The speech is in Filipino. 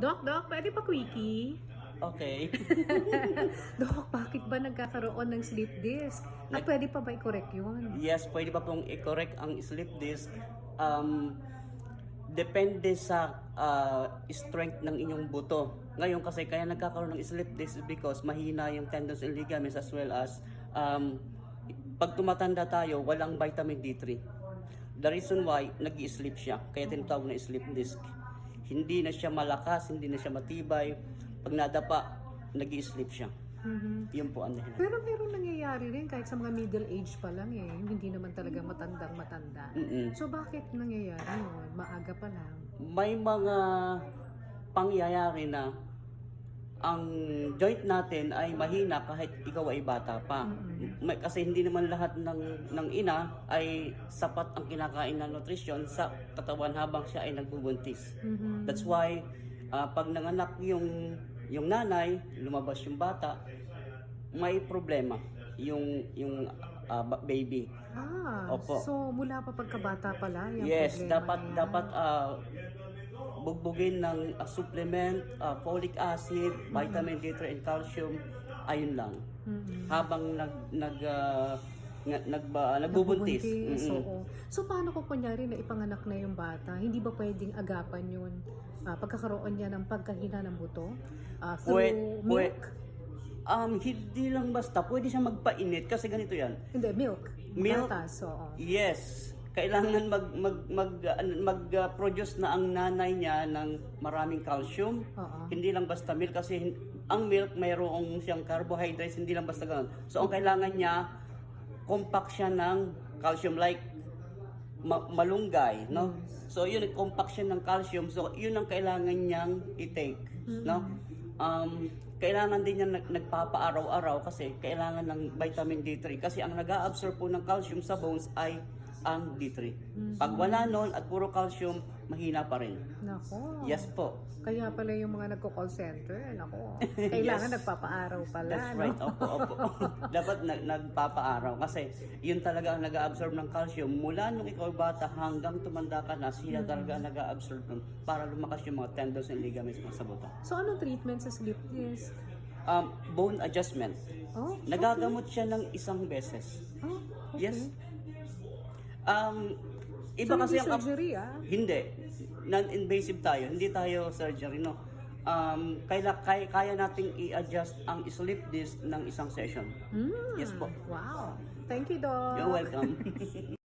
Doc, pwede pa quickie? Okay. Doc, bakit ba nagkakaroon ng slip disc? At pwede pa ba i-correct yun? Yes, pwede pa pong i-correct ang slip disc. Depende sa strength ng inyong buto. Ngayon kasi kaya nagkakaroon ng slip disc because mahina yung tendons and ligaments as well as pag tumatanda tayo, walang vitamin D3. The reason why nag-i-slip siya, kaya tinatawag na slip disc. Hindi na siya malakas, hindi na siya matibay. Pag nadapa, nag-i-slip siya. Yun po ang dahilan. Pero meron nangyayari rin kahit sa mga middle age pa lang eh. Yung hindi naman talaga matandang-matanda. So bakit nangyayari yun? Maaga pa lang. May mga pangyayari na ang joint natin ay mahina kahit ikaw ay bata pa. Kasi hindi naman lahat ng ina ay sapat ang kinakain na nutrisyon sa katawan habang siya ay nagbubuntis. That's why pag nanganak yung nanay, lumabas yung bata, may problema yung baby. Opo. So mula pa pagkabata pala yung Yes, problema dapat bugbugin ng supplement, folic acid, vitamin D3 and calcium, ayun lang. Habang nagbubuntis. So paano kung kunyari na ipanganak na yung bata, hindi ba pwedeng agapan yun? Pagkakaroon niya ng pagkahina ng buto? Through milk? Hindi lang basta, pwede siya magpainit kasi ganito yan. Hindi, milk. Gatas, Yes. Kailangan mag-produce na ang nanay niya ng maraming calcium. Hindi lang basta milk kasi ang milk mayroong siyang carbohydrates, hindi lang basta gano'n. So ang kailangan niya, compact siya ng calcium like malunggay, no? So yun, compact siya ng calcium. So yun ang kailangan niyang i-take, no? Kailangan din niya nagpapa-araw-araw kasi kailangan ng vitamin D3 kasi ang nag-a-absorb po ng calcium sa bones ay ang D3. Pag wala nun at puro calcium, mahina pa rin. Nako. Yes po. Kaya pala yung mga nagko-call center, nako. Kailangan nagpapa-araw pala. That's right. Opo. Dapat nagpapa-araw kasi yun talaga ang nag-a-absorb ng calcium. Mula nung ikaw bata hanggang tumanda ka na, sila talaga ang nag-a-absorb nun para lumakas yung mga tendons and ligaments mo sa buto. So anong treatment sa slip disc? Bone adjustment. Nagagamot siya ng isang beses. Okay. Yes. So Iba kasi hindi surgery Hindi. Non-invasive tayo. Hindi tayo surgery, no. Kaya nating i-adjust ang slip disc ng isang session. Yes po. Wow. Thank you, Doc. You're welcome.